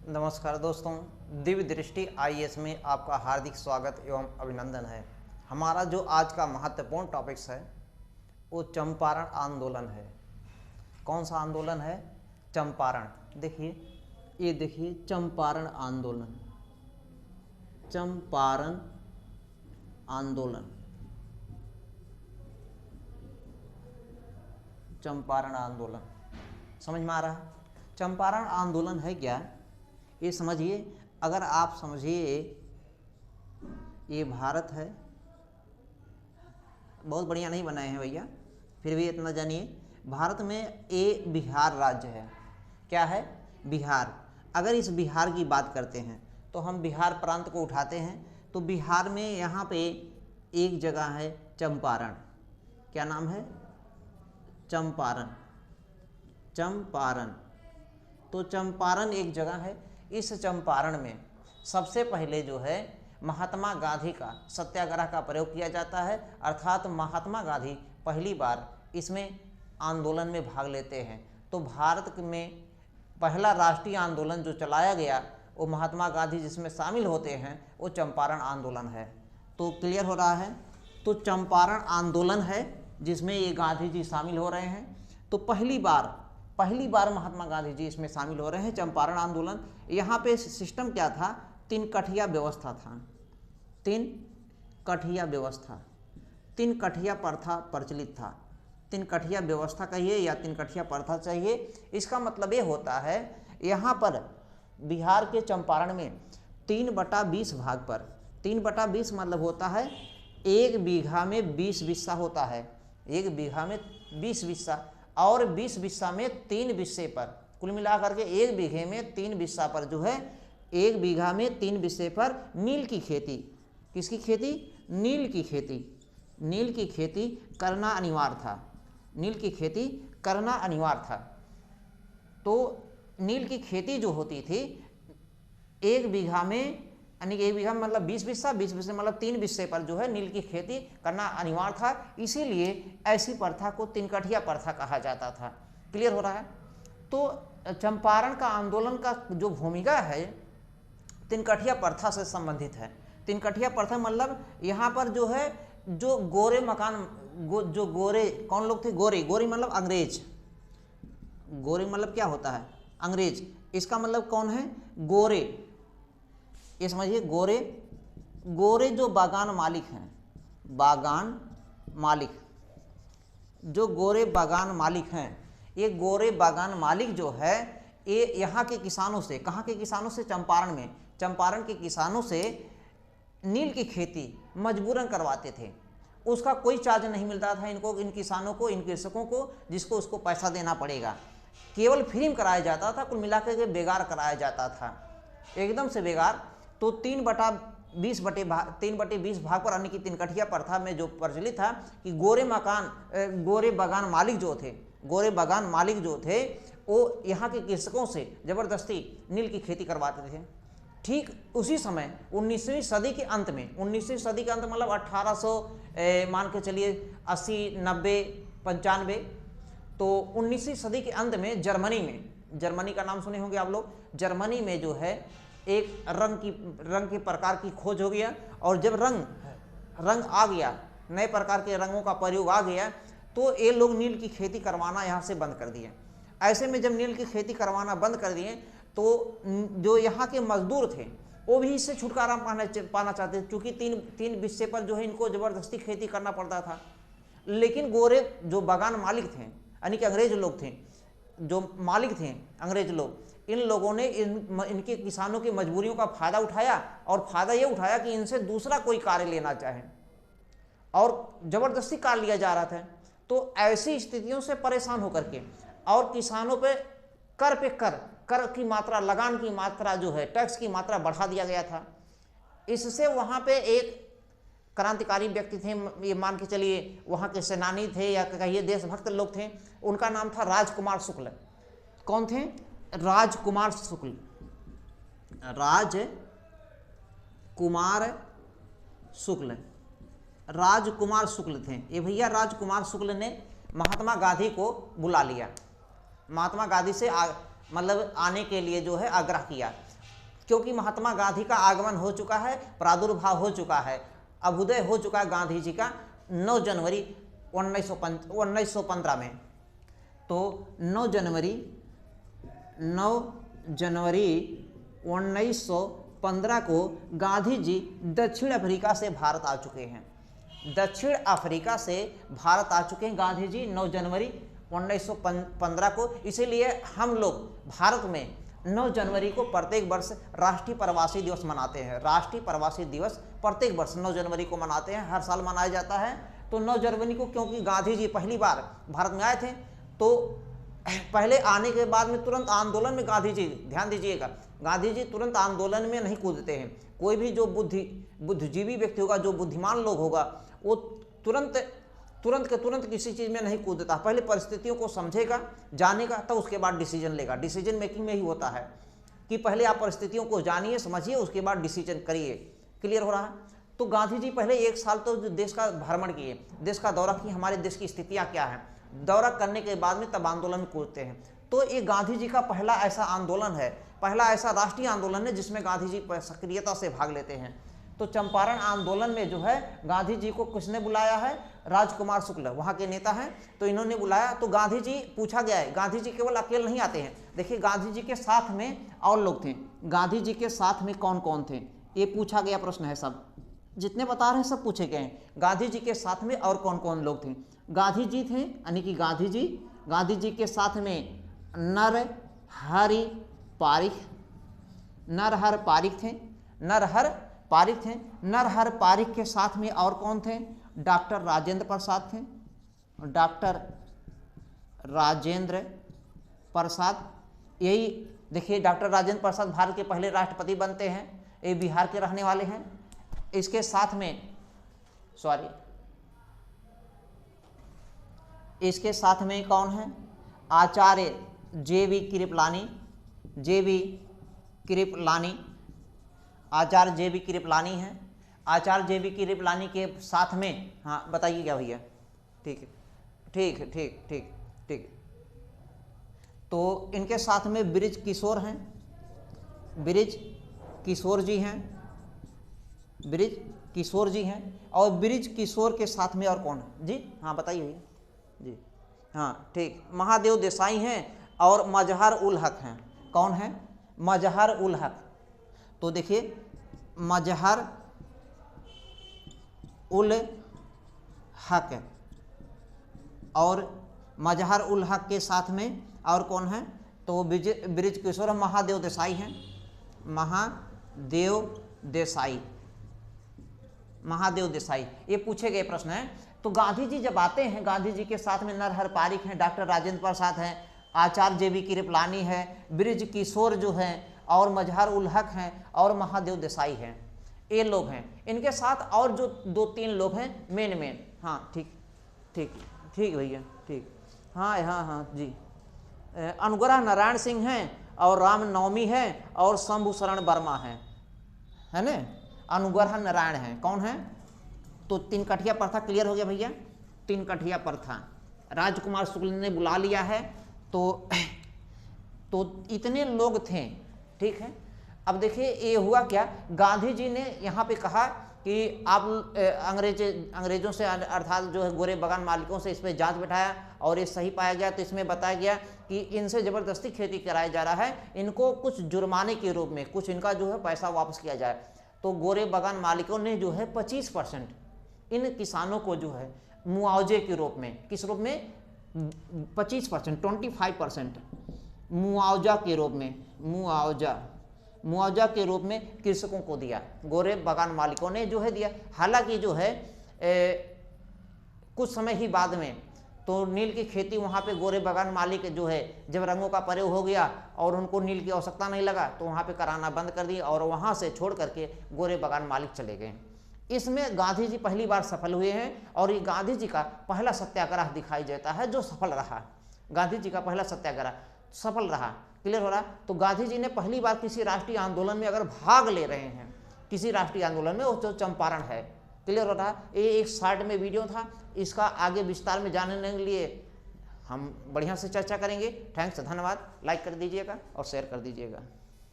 नमस्कार दोस्तों, दिव्य दृष्टि आईएएस में आपका हार्दिक स्वागत एवं अभिनंदन है। हमारा जो आज का महत्वपूर्ण टॉपिक्स है वो चंपारण आंदोलन है। कौन सा आंदोलन है? चंपारण। ये देखिए चंपारण आंदोलन, चंपारण आंदोलन, चंपारण आंदोलन समझ में आ रहा है? चंपारण आंदोलन है क्या, ये समझिए। अगर आप समझिए ये भारत है, बहुत बढ़िया नहीं बनाए हैं भैया, फिर भी इतना जानिए, भारत में ये बिहार राज्य है। क्या है? बिहार। अगर इस बिहार की बात करते हैं तो हम बिहार प्रांत को उठाते हैं तो बिहार में यहाँ पे एक जगह है चंपारण। क्या नाम है? चंपारण। चंपारण, तो चंपारण एक जगह है। इस चंपारण में सबसे पहले जो है महात्मा गांधी का सत्याग्रह का प्रयोग किया जाता है, अर्थात महात्मा गांधी पहली बार इसमें आंदोलन में भाग लेते हैं। तो भारत में पहला राष्ट्रीय आंदोलन जो चलाया गया वो महात्मा गांधी जिसमें शामिल होते हैं वो चंपारण आंदोलन है। तो क्लियर हो रहा है? तो चंपारण आंदोलन है जिसमें ये गांधी जी शामिल हो रहे हैं। तो पहली बार महात्मा गांधी जी इसमें शामिल हो रहे हैं, चंपारण आंदोलन। यहाँ पे सिस्टम क्या था? 3 कठिया व्यवस्था था। 3 कठिया व्यवस्था, 3 कठिया प्रथा प्रचलित था। 3 कठिया व्यवस्था कहिए या 3 कठिया प्रथा चाहिए, इसका मतलब ये होता है यहाँ पर बिहार के चंपारण में 3/20 भाग पर, 3/20 मतलब होता है 1 बीघा में 20 बिस्सा होता है। 1 बीघा में 20 बिस्सा और 20 बिस्सा में 3 बिस्से पर, कुल मिलाकर के 1 बीघे में 3 बिस्सा पर जो है, 1 बीघा में 3 बिस्से पर नील की खेती। किसकी खेती? नील की खेती। नील की खेती करना अनिवार्य था। नील की खेती करना अनिवार्य था। तो नील की खेती जो होती थी 1 बीघा में, यानी कि 1 बीघा में मतलब 20 बिस्सा, 20 बिस्से मतलब 3 बिस्से पर जो है नील की खेती करना अनिवार्य था। इसीलिए ऐसी प्रथा को 3 कठिया प्रथा कहा जाता था। क्लियर हो रहा है? तो चंपारण का आंदोलन का जो भूमिका है 3 कठिया प्रथा से संबंधित है। 3 कठिया प्रथा मतलब यहाँ पर जो है जो गोरे मकान, जो गोरे कौन लोग थे? गोरे मतलब अंग्रेज। गोरे मतलब क्या होता है? अंग्रेज। इसका मतलब कौन है? गोरे। ये समझिए, गोरे जो बागान मालिक हैं, बागान मालिक, जो गोरे बागान मालिक हैं, ये गोरे बागान मालिक जो है ये यहाँ के किसानों से, कहाँ के किसानों से? चंपारण में, चंपारण के किसानों से नील की खेती मजबूरन करवाते थे। उसका कोई चार्ज नहीं मिलता था इनको, इन किसानों को, इन कृषकों को, जिसको उसको पैसा देना पड़ेगा। केवल फ्री में कराया जाता था, कुल मिलाकर के बेकार कराया जाता था, एकदम से बेकार। तो 3/20 भाग पर, यानी कि 3 कठिया प्रथा में जो प्रचलित था कि गोरे बागान मालिक जो थे वो यहाँ के कृषकों से जबरदस्ती नील की खेती करवाते थे। ठीक उसी समय 19वीं सदी के अंत में, 19वीं सदी के अंत मतलब 1800 मान के चलिए 80, 90, 95, तो 19वीं सदी के अंत में जर्मनी का नाम सुने होंगे आप लोग। जर्मनी में जो है एक रंग के प्रकार की खोज हो गया, और जब रंग आ गया, नए प्रकार के रंगों का प्रयोग आ गया, तो ये लोग नील की खेती करवाना यहाँ से बंद कर दिए। ऐसे में जब नील की खेती करवाना बंद कर दिए तो जो यहाँ के मजदूर थे वो भी इससे छुटकारा पाना चाहते थे, क्योंकि 3 बिस्से पर जो है इनको जबरदस्ती खेती करना पड़ता था। लेकिन गोरे जो बागान मालिक थे, यानी कि अंग्रेज लोग थे, जो मालिक थे अंग्रेज लोग, इन लोगों ने इनके किसानों की मजबूरियों का फायदा उठाया, और फायदा ये उठाया कि इनसे दूसरा कोई कार्य लेना चाहे, और जबरदस्ती कार्य लिया जा रहा था। तो ऐसी स्थितियों से परेशान होकर के और किसानों पे कर की मात्रा, लगान की मात्रा जो है, टैक्स की मात्रा बढ़ा दिया गया था। इससे वहाँ पे एक क्रांतिकारी व्यक्ति थे, ये मान के चलिए वहाँ के सेनानी थे या कहिए देशभक्त लोग थे, उनका नाम था राजकुमार शुक्ल। कौन थे? राजकुमार शुक्ल। राजकुमार शुक्ल थे ये भैया। राजकुमार शुक्ल ने महात्मा गांधी को बुला लिया, महात्मा गांधी से मतलब आने के लिए जो है आग्रह किया, क्योंकि महात्मा गांधी का आगमन हो चुका है, प्रादुर्भाव हो चुका है, अभ्युदय हो चुका है गांधी जी का 9 जनवरी 1915 में। तो 9 जनवरी 1915 को गांधी जी दक्षिण अफ्रीका से भारत आ चुके हैं। दक्षिण अफ्रीका से भारत आ चुके हैं गांधी जी 9 जनवरी 1915 को। इसीलिए हम लोग भारत में 9 जनवरी को प्रत्येक वर्ष राष्ट्रीय प्रवासी दिवस मनाते हैं। राष्ट्रीय प्रवासी दिवस प्रत्येक वर्ष 9 जनवरी को मनाते हैं, हर साल मनाया जाता है। तो 9 जनवरी को क्योंकि गांधी जी पहली बार भारत में आए थे, तो पहले आने के बाद में तुरंत आंदोलन में गांधी जी, ध्यान दीजिएगा, गांधी जी तुरंत आंदोलन में नहीं कूदते हैं। कोई भी जो बुद्धिजीवी व्यक्ति होगा, जो बुद्धिमान लोग होगा, वो तुरंत किसी चीज़ में नहीं कूदता। पहले परिस्थितियों को समझेगा, जानेगा, तब उसके बाद डिसीजन लेगा। डिसीजन मेकिंग में ही होता है कि पहले आप परिस्थितियों को जानिए, समझिए, उसके बाद डिसीजन करिए। क्लियर हो रहा है? तो गांधी जी पहले 1 साल तो देश का भ्रमण किए, देश का दौरा किए, हमारे देश की स्थितियाँ क्या हैं, दौरा करने के बाद में तब आंदोलन में कूदते हैं। तो ये गांधी जी का पहला ऐसा आंदोलन है, पहला ऐसा राष्ट्रीय आंदोलन है जिसमें गांधी जी सक्रियता से भाग लेते हैं। तो चंपारण आंदोलन में जो है गांधी जी को किसने बुलाया है? राजकुमार शुक्ल वहाँ के नेता हैं, तो इन्होंने बुलाया। तो गांधी जी, पूछा गया है, गांधी जी केवल अकेले नहीं आते हैं। देखिए गांधी जी के साथ में और लोग थे, गांधी जी के साथ में कौन कौन थे, ये पूछा गया प्रश्न है। सब जितने बता रहे हैं सब पूछे गए हैं। गांधी जी के साथ में और कौन कौन लोग थे? गांधी जी थे, यानी कि गांधी जी के साथ में नरहरि पारिक थे। नरहर पारिक के साथ में और कौन थे? डॉक्टर राजेंद्र प्रसाद थे, डॉक्टर राजेंद्र प्रसाद। यही देखिए, डॉक्टर राजेंद्र प्रसाद भारत के पहले राष्ट्रपति बनते हैं, ये बिहार के रहने वाले हैं। इसके साथ में कौन है? आचार्य जे.वी. कृपलानी, आचार्य जे.वी. कृपलानी हैं। आचार्य जे.वी. कृपलानी के साथ में, हाँ बताइए क्या भैया? ठीक। तो इनके साथ में ब्रिज किशोर हैं, ब्रिज किशोर जी हैं। और ब्रिज किशोर के साथ में और कौन है जी? हाँ बताइए भैया जी। हाँ ठीक, महादेव देसाई हैं और मजहर उल हक हैं। कौन है? मजहर उल हक। तो देखिए, मजहर उल हक और मजहर उल हक के साथ में और कौन है? तो ब्रिज किशोर, महादेव देसाई हैं, महादेव देसाई। ये पूछे गए प्रश्न है। तो गांधी जी जब आते हैं, गांधी जी के साथ में नरहर पारिक हैं, डॉक्टर राजेंद्र प्रसाद हैं, आचार्य जे.वी. कृपलानी है, ब्रिज किशोर जो हैं, और मजहर उल हक हैं, और महादेव देसाई हैं। ये लोग हैं। इनके साथ और जो 2-3 लोग हैं मेन। हाँ ठीक भैया, ठीक। हाँ जी। अनुग्रह नारायण सिंह हैं, और राम नवमी है, और शंभू शरण वर्मा हैं, है ना? अनुग्रह नारायण हैं। कौन है? तो 3 कठिया प्रथा क्लियर हो गया भैया। 3 कठिया प्रथा राजकुमार शुक्ल ने बुला लिया है। तो इतने लोग थे, ठीक है। अब देखिए ये हुआ क्या, गांधी जी ने यहाँ पे कहा कि आप अंग्रेजों से, अर्थात जो है गोरे बगान मालिकों से इस पर जांच बैठाया, और ये सही पाया गया। तो इसमें बताया गया कि इनसे ज़बरदस्ती खेती कराया जा रहा है, इनको कुछ जुर्माने के रूप में कुछ इनका जो है पैसा वापस किया जाए। तो गोरे बगान मालिकों ने जो है 25% इन किसानों को जो है मुआवजे के रूप में, किस रूप में? 25%, 25% मुआवजा के रूप में कृषकों को दिया, गोरे बगान मालिकों ने जो है दिया। हालांकि जो है कुछ समय ही बाद में तो नील की खेती वहाँ पे गोरे बगान मालिक जो है, जब रंगों का प्रयोग हो गया और उनको नील की आवश्यकता नहीं लगा, तो वहाँ पे कराना बंद कर दिया, और वहाँ से छोड़ करके गोरे बगान मालिक चले गए। इसमें गांधी जी पहली बार सफल हुए हैं, और ये गांधी जी का पहला सत्याग्रह दिखाई देता है जो सफल रहा। गांधी जी का पहला सत्याग्रह सफल रहा। क्लियर हो रहा? तो गांधी जी ने पहली बार किसी राष्ट्रीय आंदोलन में अगर भाग ले रहे हैं, किसी राष्ट्रीय आंदोलन में, वो तो चंपारण है। क्लियर हो रहा? ये एक शॉर्ट में वीडियो था, इसका आगे विस्तार में जानने के लिए हम बढ़िया से चर्चा करेंगे। थैंक्स, धन्यवाद। लाइक कर दीजिएगा और शेयर कर दीजिएगा।